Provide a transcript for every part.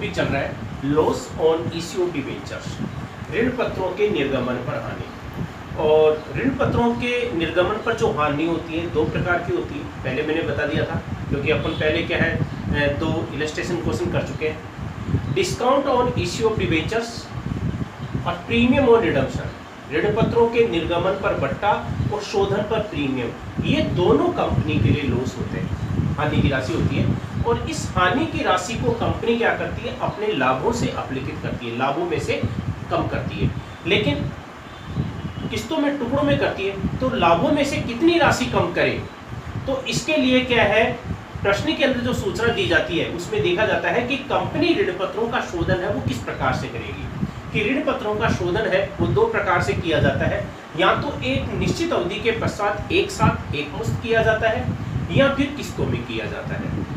Topic चल रहा है loss on issue of debentures, ऋण पत्रों के निर्गमन पर हानि। और ऋण पत्रों के निर्गमन पर जो हानि होती है दो प्रकार की होती है, पहले मैंने बता दिया था, क्योंकि अपन पहले क्या है दो इलस्ट्रेशन क्वेश्चन कर चुके हैं। Discount on issue of debentures और प्रीमियम ऑन रिडम्पशन, ऋण पत्रों के निर्गमन पर बट्टा और शोधन पर प्रीमियम, ये दोनों कंपनी के लिए लॉस होते हैं, हानि की राशि होती है। और इस हानि की राशि को कंपनी क्या करती है, अपने लाभों से अपलिखित करती है, लाभों में से कम करती है, लेकिन किस्तों में टुकड़ों में करती है। तो लाभों में से कितनी राशि कम करे, तो इसके लिए क्या है, प्रश्न के अंदर जो सूचना दी जाती है उसमें देखा जाता है कि कंपनी ऋण पत्रों का शोधन है वो किस प्रकार से करेगी। कि ऋण पत्रों का शोधन है वो दो प्रकार से किया जाता है, या तो एक निश्चित अवधि के पश्चात एक साथ एक मुश्त किया जाता है, या फिर किस्तों में किया जाता है।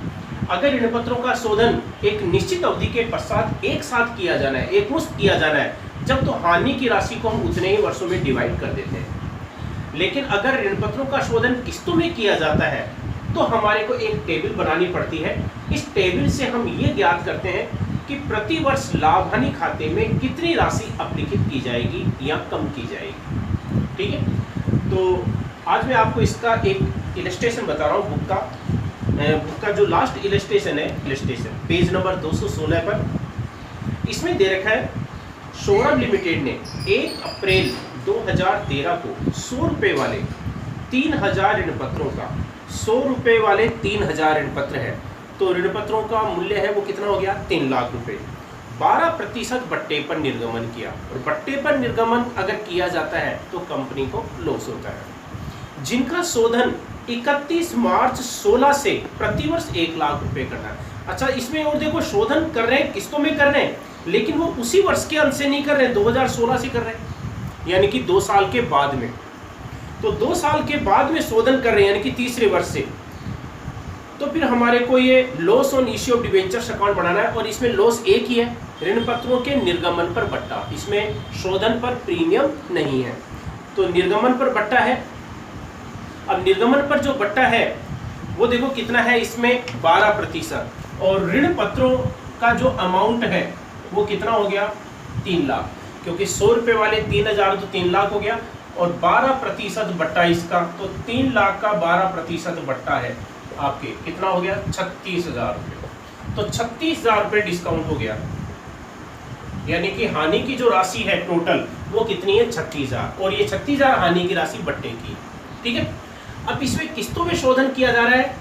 अगर ऋण पत्रों का शोधन एक निश्चित अवधि के पश्चात एक साथ किया जाना है, एक मुश्त किया जाना है, जब तो हानि की राशि को हम उतने ही वर्षों में डिवाइड कर देते हैं। लेकिन अगर ऋण पत्रों का शोधन किस्तों में किया जाता है तो हमारे को एक टेबल बनानी पड़ती है। इस टेबल से हम ये ज्ञात करते हैं कि प्रति वर्ष लाभ हानि खाते में कितनी राशि अपलिखित की जाएगी या कम की जाएगी। ठीक है, तो आज मैं आपको इसका एक इलस्ट्रेशन बता रहा हूँ बुक का जो लास्ट इलस्ट्रेशन है, इलस्ट्रेशन पेज नंबर 216 पर इसमें दे रखा है, सौरभ लिमिटेड ने 1 अप्रैल 2013 को 100 रुपये वाले 3000 ऋण पत्रों का, 100 रुपये वाले 3000 ऋण पत्र है, तो ऋण पत्रों का मूल्य है वो कितना हो गया, 3 लाख रुपए। 12% बट्टे पर निर्गमन किया, और बट्टे पर निर्गमन अगर किया जाता है तो कंपनी को लॉस होता है। जिनका शोधन 31 मार्च 16 से प्रतिवर्ष 1 लाख रुपए करना है। अच्छा, इसमें और देखो, शोधन कर रहे हैं, किस्तों में कर रहे हैं, लेकिन वो उसी वर्ष के अंत से नहीं कर रहे हैं, 2016 से कर रहे हैं, यानी कि 2 साल के बाद में। तो 2 साल के बाद में शोधन कर रहे हैं, यानी कि तीसरे वर्ष से, तो फिर हमारे को ये loss on issue of debentures account बनाना है। और इसमें लॉस एक ही है, ऋण पत्रों के निर्गमन पर बट्टा, इसमें शोधन पर प्रीमियम नहीं है, तो निर्गमन पर बट्टा है। अब निर्गमन पर जो बट्टा है वो देखो कितना है, इसमें 12%, और ऋण पत्रों का जो अमाउंट है वो कितना हो गया, 3 लाख, क्योंकि 100 रुपये वाले 3000 तो 3 लाख हो गया, और 12% बट्टा इसका, तो 3 लाख का 12% बट्टा है आपके, कितना हो गया, 36,000 रुपये। तो 36,000 रुपये डिस्काउंट हो गया, यानी कि हानि की जो राशि है टोटल वो कितनी है, 36,000, और ये 36,000 हानि की राशि बट्टे की। ठीक है, अब इसमें किस्तों में शोधन किया जा रहा है,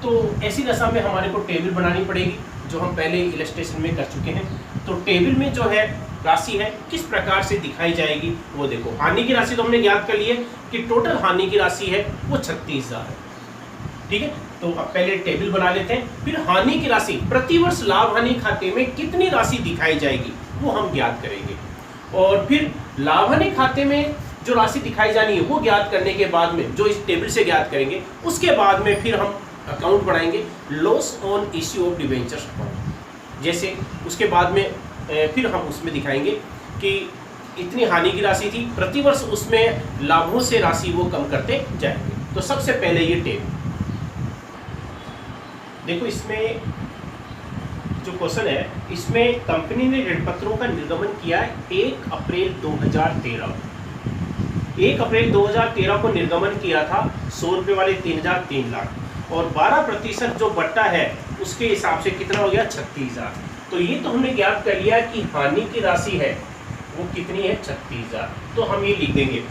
तो ऐसी दशा में हमारे को टेबल बनानी पड़ेगी, जो हम पहले इलस्ट्रेशन में कर चुके हैं। तो टेबल में जो है राशि है किस प्रकार से दिखाई जाएगी वो देखो। हानि की राशि तो हमने ज्ञात कर ली है कि टोटल हानि की राशि है वो 36,000 है। ठीक है, तो अब पहले टेबल बना लेते हैं, फिर हानि की राशि प्रतिवर्ष लाभ हानि खाते में कितनी राशि दिखाई जाएगी वो हम ज्ञात करेंगे, और फिर लाभ हानि खाते में जो राशि दिखाई जानी है वो ज्ञात करने के बाद में, जो इस टेबल से ज्ञात करेंगे, उसके बाद में फिर हम अकाउंट बनाएंगे loss on issue of debentures account. जैसे उसके बाद में फिर हम उसमें दिखाएंगे कि इतनी हानि की राशि थी, प्रतिवर्ष उसमें लाभों से राशि वो कम करते जाएंगे। तो सबसे पहले ये टेबल देखो, इसमें जो क्वेश्चन है, इसमें कंपनी ने ऋण पत्रों का निर्गमन किया है 1 अप्रैल 2013। 1 अप्रैल 2013 को निर्गमन किया था, 100 रुपये वाले 3000, 3 लाख, और 12% जो बट्टा है उसके हिसाब से कितना हो गया, 36,000। तो ये तो हमने ज्ञात कर लिया कि हानि की राशि है वो कितनी है, 36,000। तो हम ये लिख देंगे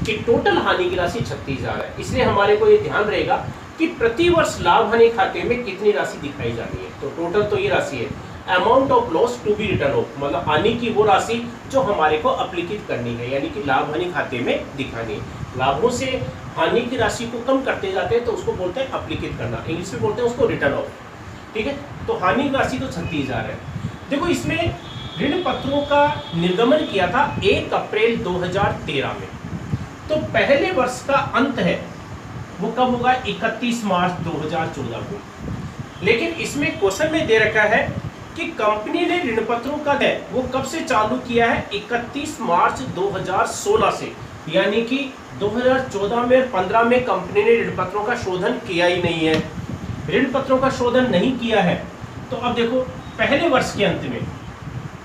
कि टोटल हानि की राशि 36,000 है, इसलिए हमारे को ये ध्यान रहेगा कि प्रति वर्ष लाभ हानि खाते में कितनी राशि दिखाई जानी है। तो टोटल तो ये राशि है, amount of loss to be written off, मतलब हानि की वो राशि जो हमारे को अपलिखित करनी है, यानी कि लाभ हानि खाते में दिखानी है। लाभों से हानि की राशि को कम करते जाते हैं तो उसको बोलते हैं अपलिखित करना, इंग्लिश में बोलते हैं उसको रिटर्न ऑफ। ठीक है, तो हानि की राशि तो 36,000 है। देखो, इसमें ऋण पत्रों का निर्गमन किया था 1 अप्रैल 2013 में, तो पहले वर्ष का अंत है वो कब होगा, 31 मार्च 2014 को। लेकिन इसमें क्वेश्चन में दे रखा है कि कंपनी ने ऋण पत्रों का है वो कब से चालू किया है, 31 मार्च 2016 से, यानी कि 2014 में 15 में कंपनी ने ऋण पत्रों का शोधन किया ही नहीं है। ऋण पत्रों का शोधन नहीं किया है, तो अब देखो पहले वर्ष के अंत में,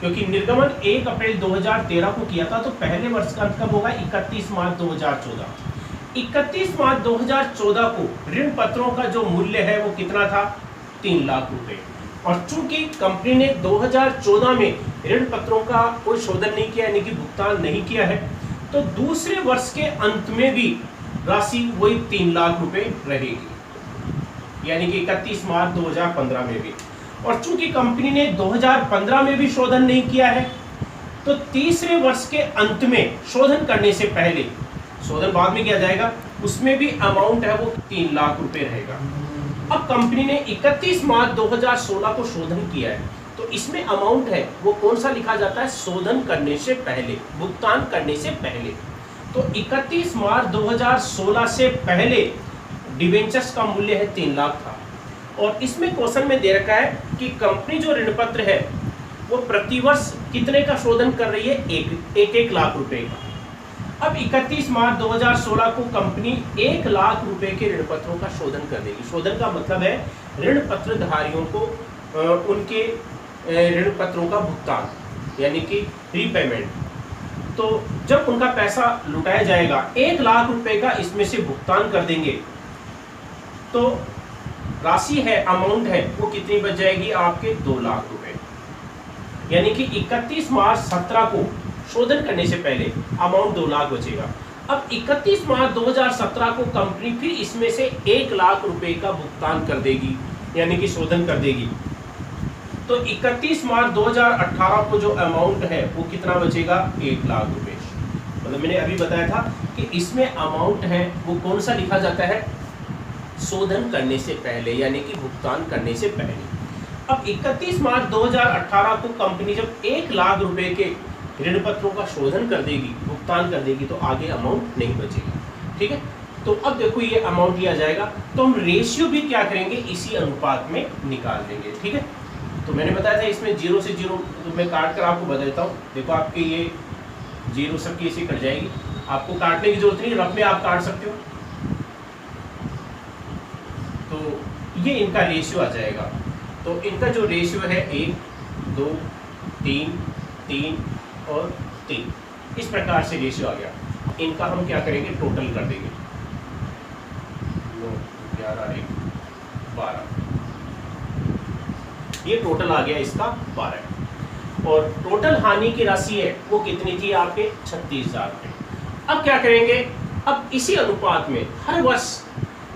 क्योंकि निर्गमन 1 अप्रैल 2013 को किया था, तो पहले वर्ष का अंत कब होगा? 31 मार्च 2014। 31 मार्च 2014 को ऋण पत्रों का जो मूल्य है वो कितना था? 3 लाख रुपए। और चूंकि कंपनी ने 2014 में ऋण पत्रों का कोई शोधन नहीं किया, यानी कि भुगतान नहीं किया है, तो दूसरे वर्ष के अंत में भी राशि वही 3 लाख रुपए रहेगी, यानी कि 31 मार्च 2015 में भी। और चूंकि कंपनी ने 2015 में भी शोधन नहीं किया है, तो तीसरे वर्ष के अंत में शोधन करने से पहले, शोधन बाद में किया जाएगा, उसमें भी अमाउंट है वो 3 लाख रुपए रहेगा। अब कंपनी ने 31 मार्च 2016 को शोधन किया है, तो इसमें अमाउंट है वो कौन सा लिखा जाता है? शोधन करने से पहले, भुगतान करने से पहले। तो 31 मार्च 2016 से पहले डिबेंचर्स का मूल्य है 3 लाख था। और इसमें क्वेश्चन में दे रखा है कि कंपनी जो ऋण पत्र है वो प्रतिवर्ष कितने का शोधन कर रही है? एक लाख रुपए का। अब 31 मार्च 2016 को कंपनी 1 लाख रुपए के ऋण पत्रों का शोधन कर देगी। शोधन का मतलब है ऋण पत्र धारियों को उनके ऋण पत्रों का भुगतान, यानी कि रीपेमेंट। तो जब उनका पैसा लुटाया जाएगा, 1 लाख रुपए का इसमें से भुगतान कर देंगे, तो राशि है, अमाउंट है, वो कितनी बच जाएगी? आपके 2 लाख रुपए। यानी कि 31 मार्च 17 को शोधन करने से पहले अमाउंट 2 लाख बचेगा। अब 31 मार्च 2017 को कंपनी फिर इसमें से 1 लाख रुपए का भुगतान कर देगी, यानी कि शोधन कर देगी। तो 31 मार्च 2018 को जो अमाउंट है वो कितना बचेगा? 1 लाख रुपए। मतलब मैंने अभी बताया था कि इसमें अमाउंट है वो कौन सा लिखा जाता है? शोधन करने से पहले, यानी कि भुगतान करने से पहले। अब 31 मार्च 2018 को कंपनी जब 1 लाख रुपए के ऋण पत्रों का शोधन कर देगी, भुगतान कर देगी, तो आगे अमाउंट नहीं बचेगी। ठीक है, तो अब देखो ये अमाउंट लिया जाएगा, तो हम रेशियो भी क्या करेंगे? इसी अनुपात में निकाल देंगे। ठीक है, तो मैंने बताया था इसमें 0 से 0 तो मैं काट कर आपको बता देता हूँ। देखो आपके ये 0 सबकी ऐसे कट जाएगी, आपको काटने की जरूरत नहीं, रफ में आप काट सकते हो। तो ये इनका रेशियो आ जाएगा। तो इनका जो रेशियो है 1, 2, 3, 3 और 3, इस प्रकार से रेशियो आ गया। इनका हम क्या करेंगे? टोटल कर देंगे। 9, 11, 1, 12, ये टोटल आ गया इसका 12। और टोटल हानि की राशि है वो कितनी थी? आपके 36,000 रुपये। अब क्या करेंगे? अब इसी अनुपात में हर वर्ष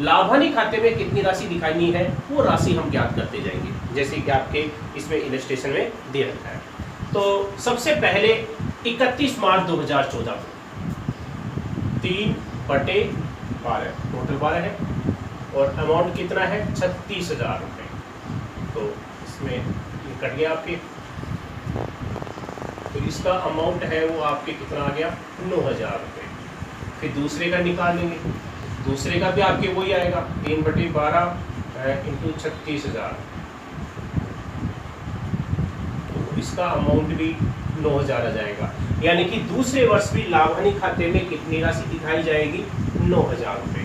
लाभानी खाते में कितनी राशि दिखानी है वो राशि हम ज्ञात करते जाएंगे, जैसे कि आपके इसमें इलस्ट्रेशन में दे रखा है। तो सबसे पहले 31 मार्च 2014 को 3/12 टोटल 12 है और अमाउंट कितना है? 36,000 रुपये। तो इसमें ये कट गया आपके, तो इसका अमाउंट है वो आपके कितना आ गया? 9,000 रुपये। फिर दूसरे का निकाल लेंगे, दूसरे का भी आपके वही आएगा 3/12 इंटू 36,000, तो इसका अमाउंट भी 9,000 आ जाएगा। यानी कि दूसरे वर्ष भी लाभानी खाते में कितनी राशि दिखाई जाएगी? 9,000 रुपये।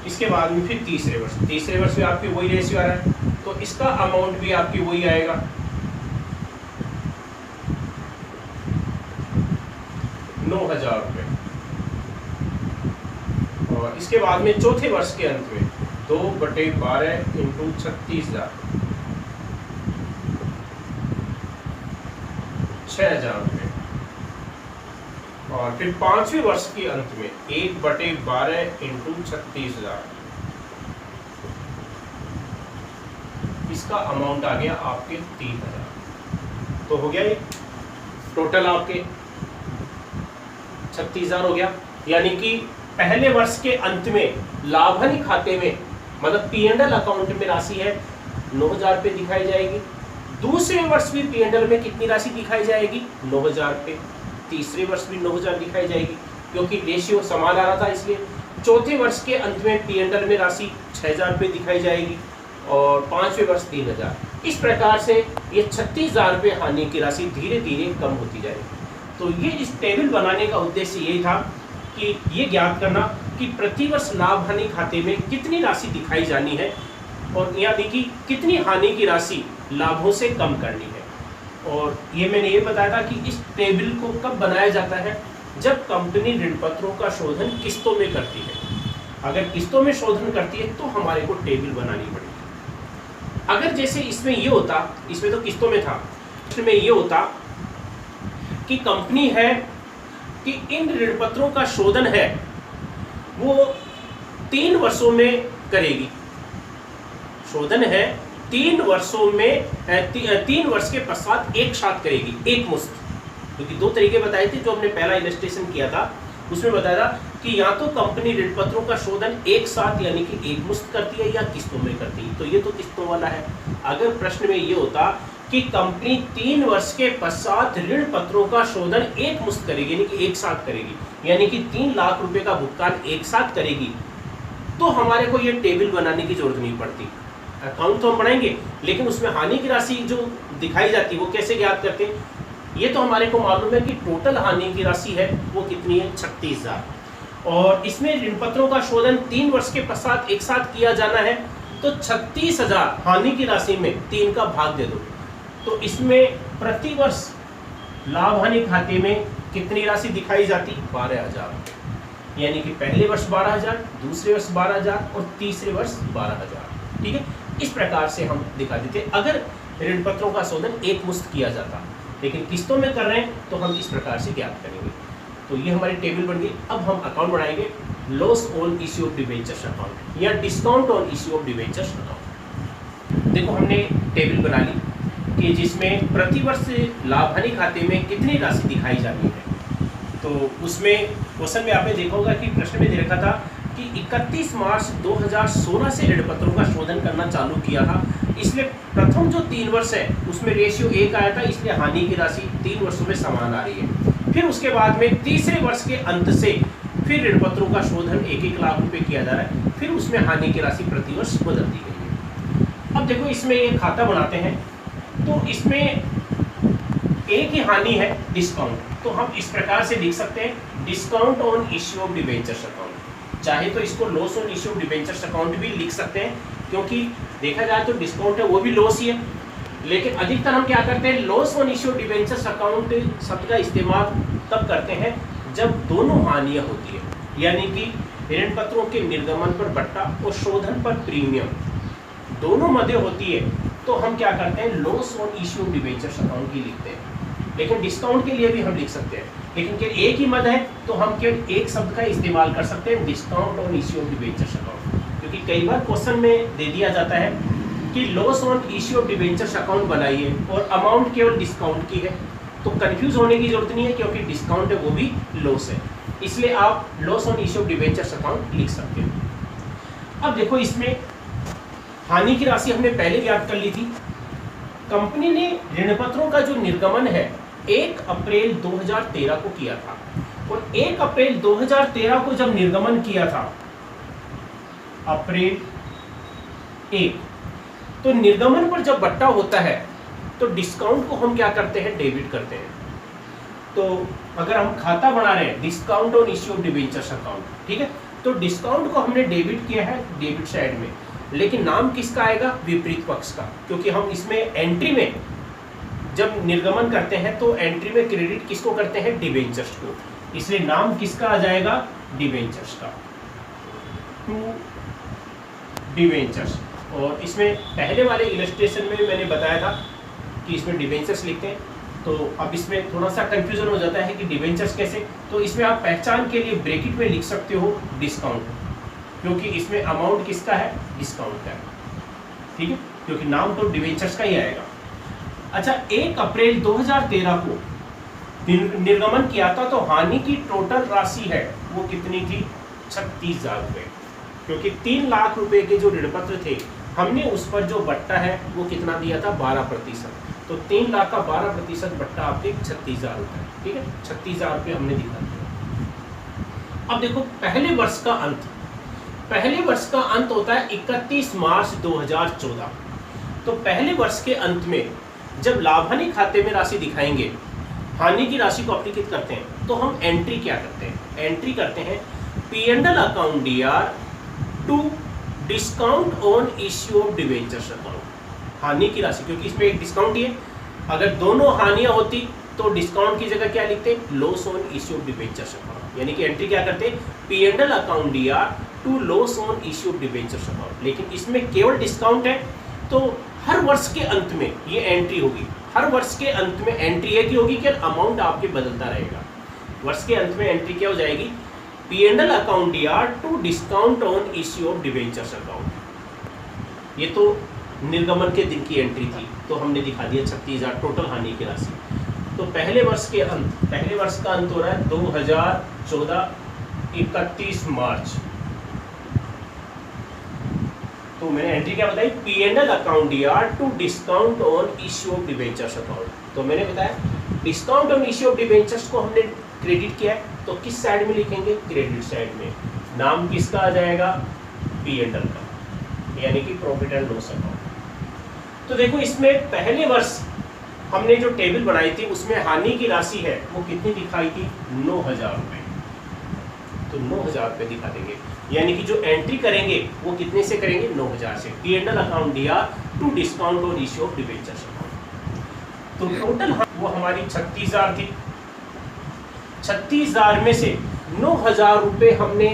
इसके बाद में फिर तीसरे वर्ष में आपकी वही रेशियो आ रहा है, तो इसका अमाउंट भी आपकी वही आएगा 9,000 रुपये। और इसके बाद में चौथे वर्ष के अंत में 2/12 इंटू 36,000, 6,000 रुपये। और फिर पांचवें वर्ष के अंत में 1/12 इंटू 36,000, इसका अमाउंट आ गया आपके 3,000। तो हो गया ये टोटल आपके 36,000 हो गया। यानी कि पहले वर्ष के अंत में लाभानी खाते में, मतलब P&L अकाउंट में राशि है 9,000 रुपये दिखाई जाएगी। दूसरे वर्ष भी P&L में कितनी राशि दिखाई जाएगी? 9,000 रुपये। तीसरे वर्ष भी 9,000 दिखाई जाएगी, क्योंकि रेशियो समान आ रहा था इसलिए। चौथे वर्ष के अंत में P&L में राशि 6,000 रुपये दिखाई जाएगी और पांचवें वर्ष 3,000। इस प्रकार से ये 36,000 रुपये हानि की राशि धीरे धीरे कम होती जाएगी। तो ये इस टेबल बनाने का उद्देश्य यही था कि ये ज्ञात करना कि प्रतिवर्ष लाभ हानि खाते में कितनी राशि दिखाई जानी है, और यानी कि कितनी हानि की राशि लाभों से कम करनी है। और ये मैंने ये बताया था कि इस टेबल को कब बनाया जाता है, जब कंपनी ऋण पत्रों का शोधन किस्तों में करती है। अगर किस्तों में शोधन करती है तो हमारे को टेबल बनानी पड़ेगी। अगर जैसे इसमें ये होता, इसमें तो किस्तों में था, इसमें ये होता कि कंपनी है कि इन ऋण पत्रों का शोधन है वो 3 वर्षों में करेगी। शोधन है 3 वर्षों में 3 वर्ष के पश्चात एक साथ करेगी, एक मुश्त। क्योंकि 2 तरीके बताए थे जो हमने पहला इलस्ट्रेशन किया था, उसमें बताया था कि या तो कंपनी ऋण पत्रों का शोधन एक साथ यानी कि एक मुश्त करती है या किस्तों में करती है। तो ये तो किस्तों वाला है। अगर प्रश्न में ये होता कि कंपनी 3 वर्ष के पश्चात ऋण पत्रों का शोधन एक मुश्त करेगी यानी कि एक साथ करेगी, यानी कि 3 लाख रुपए का भुगतान एक साथ करेगी, तो हमारे को ये टेबल बनाने की जरूरत नहीं पड़ती। अकाउंट तो हम बनाएंगे, लेकिन उसमें हानि की राशि जो दिखाई जाती है वो कैसे ज्ञात करते हैं, ये तो हमारे को मालूम है कि टोटल हानि की राशि है वो कितनी है, 36,000। और इसमें ऋण पत्रों का शोधन 3 वर्ष के पश्चात एक साथ किया जाना है, तो 36,000 हानि की राशि में 3 का भाग दे दो। तो इसमें प्रति वर्ष लाभ हानि खाते में कितनी राशि दिखाई जाती, 12,000। यानी कि पहले वर्ष 12,000, दूसरे वर्ष 12,000 और तीसरे वर्ष 12,000। ठीक है, इस प्रकार से हम दिखा देते अगर ऋण पत्रों का शोधन एक मुश्त किया जाता। लेकिन किस्तों में कर रहे हैं तो हम इस प्रकार से ज्ञात करेंगे। तो ये हमारी टेबल बन गई। अब हम अकाउंट बनाएंगे, loss on issue of debentures account या discount on issue of debentures account. देखो हमने टेबल बना ली कि जिसमें प्रति वर्ष लाभ हानि खाते में कितनी राशि दिखाई जाती है। तो उसमें क्वेश्चन में आपने देखा होगा कि प्रश्न में दे रखा था कि 31 मार्च 2016 से ऋण पत्रों का शोधन करना चालू किया था, इसलिए प्रथम जो 3 वर्ष है उसमें रेशियो 1 आया था, इसलिए हानि की राशि 3 वर्षों में समान आ रही है। फिर उसके बाद में तीसरे वर्ष के अंत से फिर ऋण पत्रों का शोधन 1-1 लाख रुपए किया जा रहा है, फिर उसमें हानि की राशि प्रति वर्ष बदल दी गई है। अब देखो इसमें ये खाता बनाते हैं, तो इसमें एक ही हानि है, डिस्काउंट। तो हम इस प्रकार से लिख सकते हैं, discount on issue of debentures account. चाहे तो इसको loss on issue of debentures account भी लिख सकते हैं, क्योंकि देखा जाए तो डिस्काउंट है वो भी लॉस ही है। लेकिन अधिकतर हम क्या करते हैं, loss on issue of debentures account शब्द का इस्तेमाल तब करते हैं जब दोनों हानियां होती है, यानी कि ऋण पत्रों के निर्गमन पर बट्टा और शोधन पर प्रीमियम दोनों मदे होती है, तो हम क्या करते हैं, loss on issue of debentures account की लिखते हैं। लेकिन डिस्काउंट के लिए भी हम लिख सकते हैं, लेकिन केवल एक ही मद है तो हम केवल एक शब्द का इस्तेमाल कर सकते हैं, discount on issue of debentures account. क्योंकि कई बार क्वेश्चन में दे दिया जाता है कि loss on issue of debentures account बनाइए और अमाउंट केवल डिस्काउंट की है, तो कंफ्यूज होने की जरूरत नहीं है, क्योंकि डिस्काउंट है वो भी लॉस है, इसलिए आप loss on issue of debentures account लिख सकते हैं। अब देखो इसमें हानि की राशि हमने पहले ज्ञात कर ली थी। कंपनी ने ऋण पत्रों का जो निर्गमन है 1 अप्रैल 2013 को किया था, और 1 अप्रैल 2013 को जब निर्गमन किया था, अप्रैल 1, तो निर्गमन पर जब बट्टा होता है तो डिस्काउंट को हम क्या करते हैं, डेबिट करते हैं। तो अगर हम खाता बना रहे हैं discount on issue of debentures account, ठीक है, तो डिस्काउंट को हमने डेबिट किया है डेबिट साइड में, लेकिन नाम किसका आएगा, विपरीत पक्ष का, क्योंकि हम इसमें एंट्री में जब निर्गमन करते हैं तो एंट्री में क्रेडिट किसको करते हैं, डिबेंचर्स को, इसलिए नाम किसका आ जाएगा, डिबेंचर्स का, टू डिबेंचर्स। और इसमें पहले वाले इलस्ट्रेशन में मैंने बताया था कि इसमें डिबेंचर्स लिखते हैं, तो अब इसमें थोड़ा सा कंफ्यूजन हो जाता है कि डिबेंचर्स कैसे, तो इसमें आप पहचान के लिए ब्रैकेट में लिख सकते हो डिस्काउंट, क्योंकि इसमें अमाउंट किसका है, डिस्काउंट का है, ठीक है, क्योंकि नाम तो डिबेंचर्स का ही आएगा। अच्छा, 1 अप्रैल 2013 को निर्गमन किया था, तो हानि की टोटल राशि है वो कितनी थी, 36,000 रुपये, क्योंकि 3 लाख रुपए के जो ऋण पत्र थे हमने उस पर जो बट्टा है वो कितना दिया था, 12%, तो 3 लाख का 12% बट्टा आपके 36,000 रुपये, ठीक है, 36,000 रुपये हमने दिखा दिया। अब देखो पहले वर्ष का अंत, पहले वर्ष का अंत होता है 31 मार्च 2014, तो पहले वर्ष के अंत में जब लाभ हानि खाते में राशि दिखाएंगे, हानि की राशि को अपलिखित करते हैं, तो हम एंट्री क्या करते हैं, एंट्री करते हैं P&L account DR to discount on issue of debentures account, हानि की राशि, क्योंकि इसमें एक डिस्काउंट ही है। अगर दोनों हानियां होती तो डिस्काउंट की जगह क्या लिखते, loss on issue of debentures account, यानी कि एंट्री क्या करते, P&L account DR to loss on issue of debentures account. लेकिन इसमें केवल डिस्काउंट है, तो हर वर्ष के अंत में ये एंट्री होगी। हर वर्ष के अंत में एंट्री एक ही होगी कि अमाउंट आपके बदलता रहेगा। वर्ष के अंत में एंट्री क्या हो जाएगी, P&L account DR to discount on issue of debentures account. ये तो निर्गमन के दिन की एंट्री थी, तो हमने दिखा दिया 36,000 टोटल हानि की राशि। तो पहले वर्ष के अंत, पहले वर्ष का अंत हो रहा है 2014 31 मार्च। तो मैंने एंट्री क्या बताई, P&L account DR to discount on issue of debentures account. तो मैंने बताया discount on issue of debentures को हमने क्रेडिट किया है, तो किस साइड में लिखेंगे, क्रेडिट साइड में। नाम किसका आ जाएगा, P&L का, यानी कि प्रॉफिट एंड लॉस अकाउंट। तो देखो इसमें पहले वर्ष हमने जो टेबल बनाई थी उसमें हानि की राशि है वो कितनी दिखाई थी, 9,000 रुपये। तो 9,000 रुपये दिखा देंगे, यानी कि जो एंट्री करेंगे वो कितने से करेंगे, 9,000 से। P&L account DR to discount और इश्यू ऑफ डिबेंचर्स अकाउंट। तो टोटल वो हमारी 36,000 थी। 36,000 में से 9,000 रुपये हमने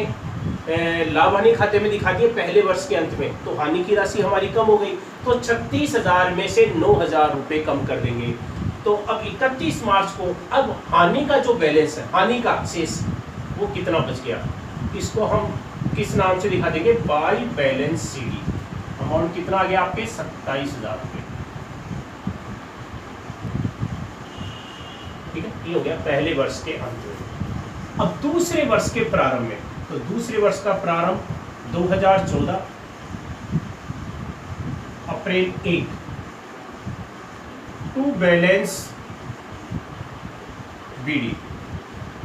लाभ हानि खाते में दिखा दिए पहले वर्ष के अंत में, तो हानि की राशि हमारी कम हो गई। तो 36,000 में से 9,000 रुपये कम कर देंगे। तो अब 31 मार्च को अब हानि का जो बैलेंस है, हानि का शेष, वो कितना बच गया, इसको हम किस नाम से दिखा देंगे, बाय बैलेंस सीडी। अमाउंट कितना आ गया आपके, 27,000 रुपये। ठीक है, ये हो गया पहले वर्ष के अंत में। अब दूसरे वर्ष के प्रारंभ में, तो दूसरे वर्ष का प्रारंभ 2014 अप्रैल 1 टू बैलेंस बीडी।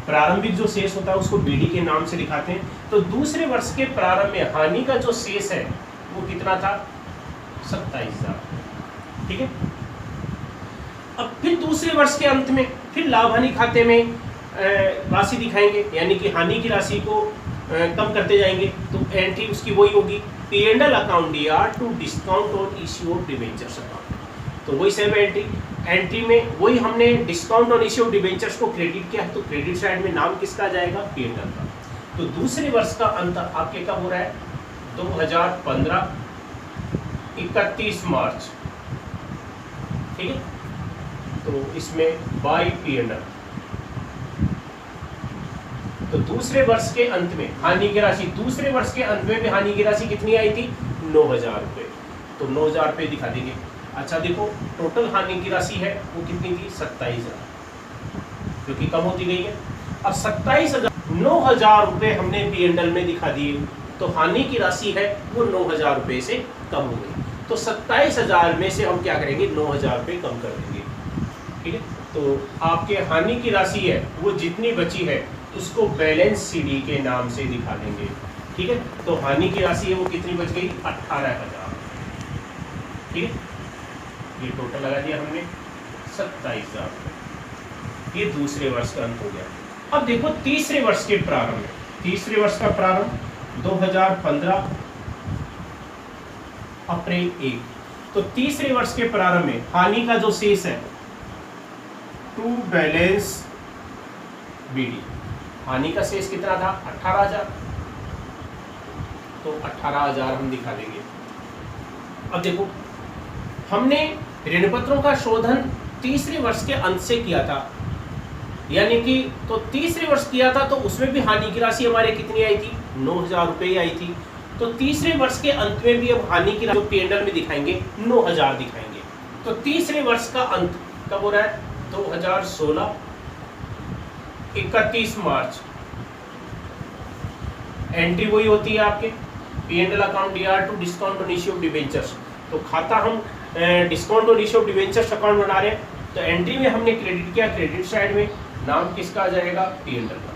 प्रारंभिक जो शेष होता है उसको बीडी के नाम से दिखाते हैं। तो दूसरे वर्ष के प्रारंभ में हानि का जो शेष है वो कितना था, 27,000। ठीक है, अब फिर दूसरे वर्ष के अंत में फिर लाभ हानि खाते में राशि दिखाएंगे, यानी कि हानि की राशि को कम करते जाएंगे। तो एंट्री उसकी वही होगी, P&L account DR to discount on issue of debentures account. तो वही सेम एंट्री में वही हमने discount on issue of debentures को क्रेडिट किया है, तो क्रेडिट साइड में नाम किसका आ जाएगा, P&L का। तो दूसरे वर्ष का अंत आपके कब हो रहा है, 2015 31 मार्च। ठीक है, तो इसमें बाय P&L। तो दूसरे वर्ष के अंत में हानि की राशि, दूसरे वर्ष के अंत में भी हानि की राशि कितनी आई थी, 9,000 रुपये। तो 9,000 रुपये दिखा देंगे। अच्छा देखो टोटल हानि की राशि है वो कितनी थी, 27,000, क्योंकि कम होती गई है। अब 27,000, 9,000 रुपये हमने P&L में दिखा दिए, तो हानि की राशि है वो 9,000 रुपये से कम हो गई। तो 27,000 में से हम क्या करेंगे, 9,000 रुपये कम कर देंगे। ठीक है, तो आपके हानि की राशि है वो जितनी बची है उसको बैलेंस सीडी के नाम से दिखा देंगे। ठीक है, तो हानि की राशि है वो कितनी बच गई, 18,000। ठीक है, ये टोटल लगा दिया हमने 27,000। ये दूसरे वर्ष का अंत हो गया। अब देखो तीसरे वर्ष के प्रारंभ में, तीसरे वर्ष का प्रारंभ 2015 अप्रैल 1। तो तीसरे वर्ष के प्रारंभ में हानि का जो शेष है टू बैलेंस बीडी, हानि का शेष कितना था, 18,000। तो 18,000 हम दिखा देंगे। अब देखो हमने ऋण पत्रों का शोधन तीसरे वर्ष के अंत से किया था, यानी कि तो तीसरे वर्ष किया था तो उसमें भी हानि की राशि हमारे कितनी आई थी, 9,000 रुपये आई थी। तो तीसरे वर्ष के अंत में भी अब हानि की राशि P&L में दिखाएंगे 9,000 दिखाएंगे। तो तीसरे वर्ष का अंत कब हो रहा है, 2016 31 मार्च। एंट्री वही होती है आपके P&L account DR to discount on issue of debentures. तो खाता हम discount on issue of debentures account बना रहे हैं, तो एंट्री में हमने क्रेडिट किया, क्रेडिट साइड में नाम किसका आ जाएगा, P&L का।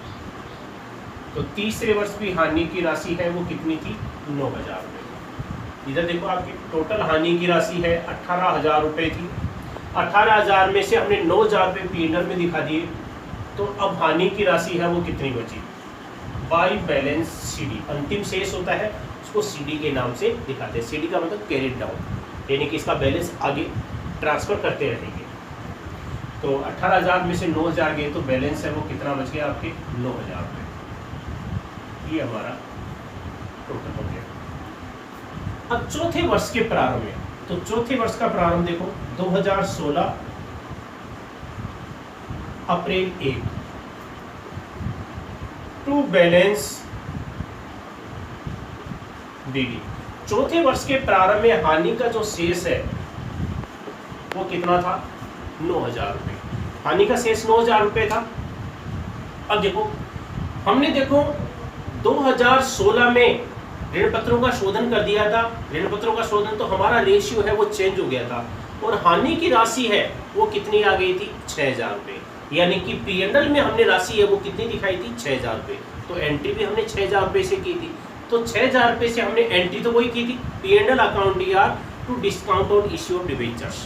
तो तीसरे वर्ष की हानि की राशि है वो कितनी थी, 9,000 रुपये। इधर देखो आपकी टोटल हानि की राशि है 18,000 रुपये थी। 18,000 में से हमने 9,000 रुपये P&L में दिखा दिए। तो अब हानि की राशि है वो कितनी बची, बाय बैलेंस सीडी। अंतिम शेष होता है उसको सीडी के नाम से दिखाते हैं। सीडी का मतलब कैरिड डाउन। यानी कि इसका बैलेंस आगे ट्रांसफ़र करते रहेंगे। तो 18,000 में से 9,000 गए तो बैलेंस है वो कितना बच गया आपके 9,000 रुपये। ये हमारा टोटल हो गया। अब चौथे वर्ष के प्रारंभ में, तो चौथे वर्ष का प्रारंभ देखो 2016 अप्रैल 1 टू बैलेंस बीडी। चौथे वर्ष के प्रारंभ में हानि का जो शेष है वो कितना था 9,000 रुपये। हानि का शेष 9,000 रुपये था। अब देखो हमने 2016 में ऋण पत्रों का शोधन कर दिया था। ऋण पत्रों का शोधन तो हमारा रेशियो है वो चेंज हो गया था और हानि की राशि है वो कितनी आ गई थी 6,000 रुपये। यानी कि P&L में हमने राशि है वो कितनी दिखाई थी 6,000 रुपये। तो एंट्री भी हमने 6,000 रुपये से की थी। तो 6,000 रुपये से हमने एंट्री तो वही की थी P&L account DR to discount on issue of debentures.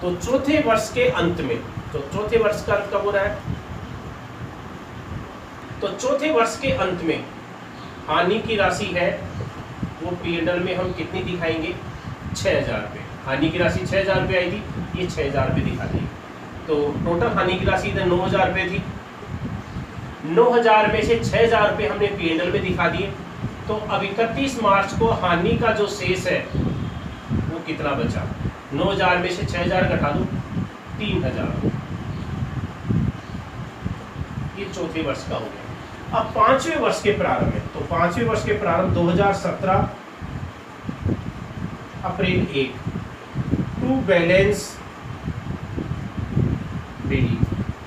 तो चौथे वर्ष के अंत में, तो चौथे वर्ष का अंत कब हो रहा है, तो चौथे वर्ष के अंत में हानि की राशि है वो P&L में हम कितनी दिखाएंगे 6,000 रुपये। हानि की राशि 6,000 रुपये आई थी, ये 6,000 रुपये दिखा दी। तो टोटल हानि की राशि इधर 9,000 रुपये थी। 9,000 में से 6,000 रुपये हमने P&L में दिखा दिए। तो अब 31 मार्च को हानि का जो शेष है वो कितना बचा, 9,000 में से 6,000 घटा दो 3,000। ये चौथे वर्ष का हो गया। अब पांचवें वर्ष के प्रारंभ में, तो पांचवें वर्ष के प्रारंभ 2017 अप्रैल 1 टू बैलेंस बीडी।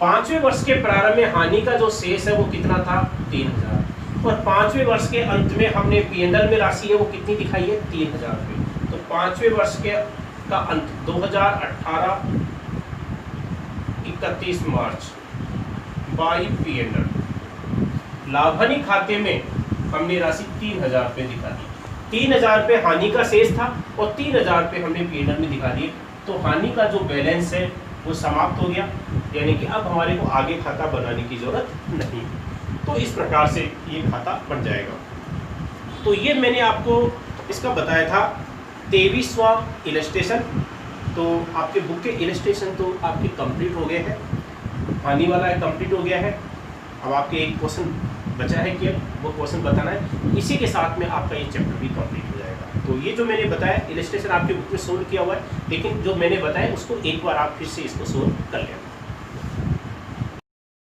पांचवें वर्ष के प्रारंभ में हानि का जो शेष है वो कितना था 3,000 और पांचवें वर्ष के अंत में हमने P&L में राशि है वो कितनी दिखाई है 3,000 रुपये। तो पांचवें वर्ष के का अंत 2018 31 मार्च बाई P&L लाभ हानि खाते में हमने राशि 3,000 रुपये दिखा दी। 3,000 रुपये हानि का शेष था और 3,000 रुपये हमने P&L में दिखा दिए। तो हानि का जो बैलेंस है वो समाप्त हो गया, यानी कि अब हमारे को आगे खाता बनाने की जरूरत नहीं। तो इस प्रकार से ये खाता बन जाएगा। तो ये मैंने आपको इसका बताया था 23वां इलस्ट्रेशन। तो आपके बुक के इलस्ट्रेशन तो आपके कंप्लीट हो गए हैं, हानि वाला कंप्लीट हो गया है। अब आपके एक क्वेश्चन बचा है कि वो क्वेश्चन बताना है, इसी के साथ में आपका ये चैप्टर भी कंप्लीट हो जाएगा। तो ये जो मैंने बताया इलस्ट्रेशन आपके बुक में सोल्व किया हुआ है, लेकिन जो मैंने बताया उसको एक बार आप फिर से इसको सोल्व कर लेना।